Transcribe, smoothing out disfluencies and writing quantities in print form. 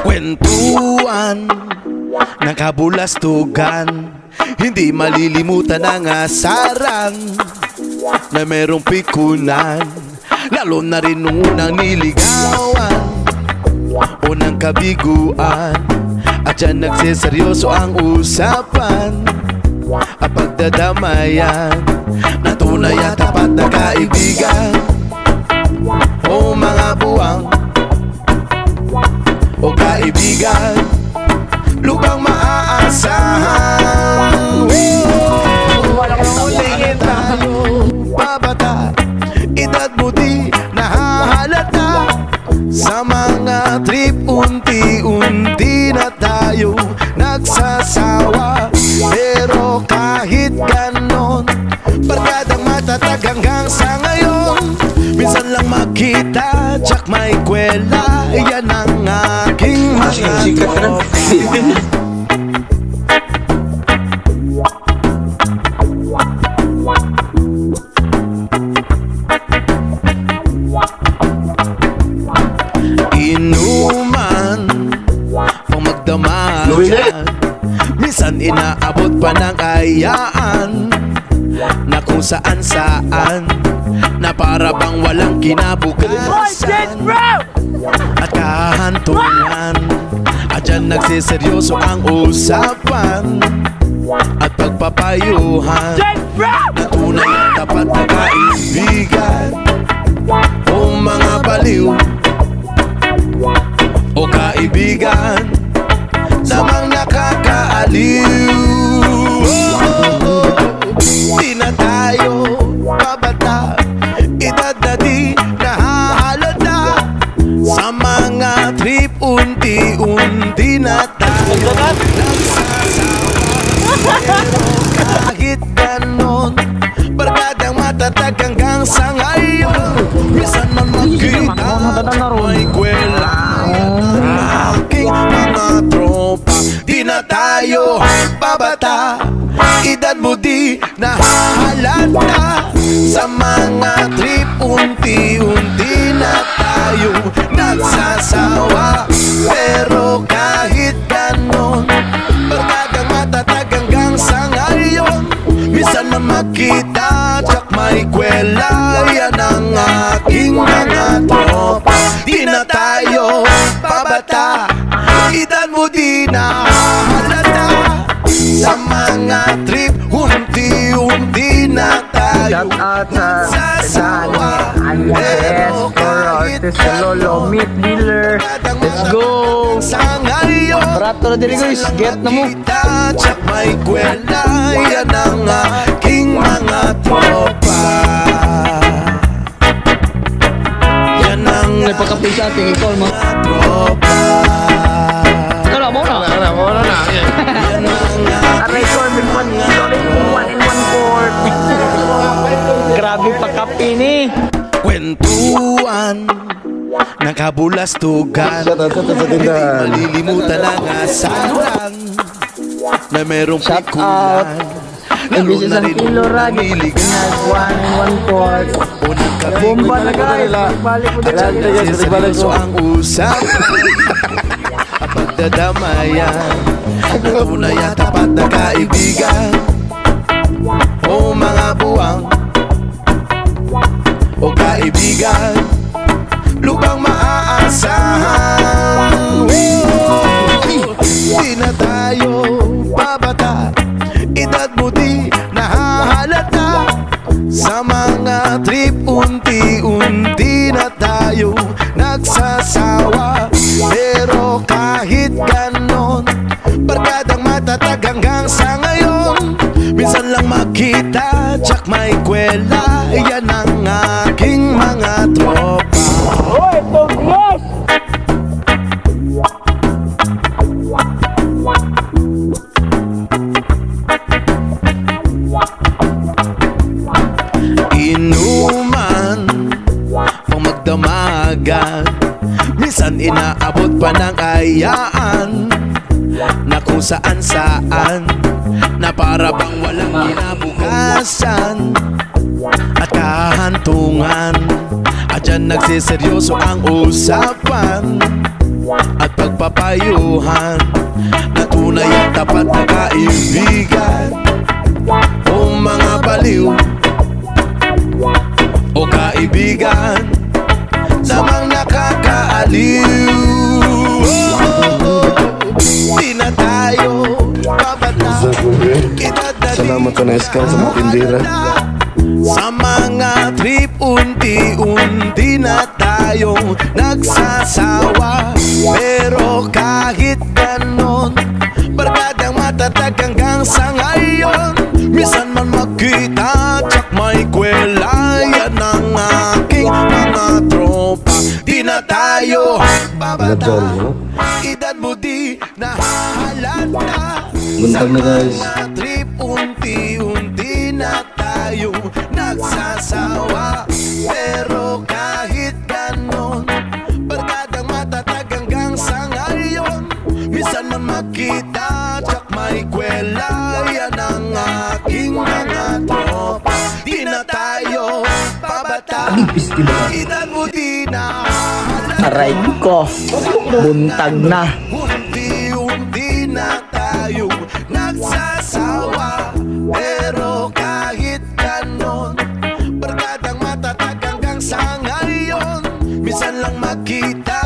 Kwentuhan ng kabulastugan, hindi malilimutan ang asaran na merong pikunan, lalo na rin nung unang niligawan, unang kabiguan. At dyan nagsiseryoso ang usapan at pagdadamayan na tunay at tapat na kaibigan. O mga buwang o kaibigan, lubang maaasahan. Tayo pabata, edad mo di nahahalata. Sa mga trip unti-unti na tayo nagsasawa. Pero kahit ganon, barkadang matatag hanggang sa ngayon. Minsan lang makita, tsak may kwela. Yan ang aking mga tropa. Inuman pang magdamagan, minsan inaabot pa ng ayaan na kung saan-saan, na para bang walang kinabukasan at kahantungan. At dyan nagsiseryoso ang usapan at pagpapayuhan na tunay at tapat na kaibigan. O mga baliw o kaibigan, namang nakakaaliw. Di na tayo pabata, edad na di nahahalata. Sa mga trip unti-unti na tayo nagsasawa. Pero kahit ganon, barkadang matatag hanggang sa ngayon. Minsan man magkita, may kwela. Aking mga tropa, di na tayo pabata, edad mo di nahahalata. Sa mga trip unti-unti na tayo nagsasawa. Pero kahit ganon, barkadang matatag hanggang sa ngayon. Minsan na makita, tsak may kwela. Yan ang aking mga tropa. Di na tayo pabata, edad mo di nahahalata. Sa mga trip unti-unti na tayo nagsasawa. Pero kahit Lolo meat dealer, let's go. Barato na diri guys, get na mo. Tsak may kwela. Yan ang aking mga tropa. Yan ang nagpakapin sa ating ikaw mga tropa. Kala mo na. Yan ang Aray ko, may panitorin kung 1 in 1 quart. Grabe pagkapi ni. Kwentuhan ng kabulastugan, hindi malilimutan ang asaran na merong pikunan, lalo na rin ang niligawan. 1 in 1 quart. Unang Bomba na guys. Balik mo na. seryoso ang usapan at pagdadamayan na tunay at tapat na kaibigan. O mga buwang o kaibigan, lubang maaasahan. Di na tayo pabata, edad mo di nahahalata. Sa mga trip unti-unti na tayo nagsasawa. Pero kahit ganon, barkadang matatag hanggang sa ngayon. Minsan lang makita, tsak may kwela. Yan ang aking mga tropa. Hoy, Tobias! Inuman pang magdamagan, minsan inaabot pa ng ayaan na kung saan-saan, na para bang walang kinabukasan at kahantungan. At dyan nagsiseryoso ang usapan at papayuhan na tunay at tapat na kaibigan. O mga baliw o kaibigan namang nakakaaliw. Di na tayo babata. Salamat ka na Eskal sa mga tindira. Sa mga trip unti-unti na tayong nagsasawa. Pero kahit ganon, barkadang matatag hanggang sa ngayon. Minsan man magkita, tsak may kwela. Yan ang aking mga tropa. Di na tayo babata. Edad mo di nahahalata. Buntag na guys. Sa mga trip unti-unti na tayong nagsasawa. Pero kahit ganon, barkadang matatag hanggang sa ngayon. Minsan man magkita, tsak may kwela. Yan ang aking mga tropa. Di na tayo babata. Edad mo di nahahalata. Aray ko. Buntag na. Unti-unti na tayong nagsasawa. Pero kahit ganon, barkadang matatag hanggang sa ngayon. Minsan lang magkita,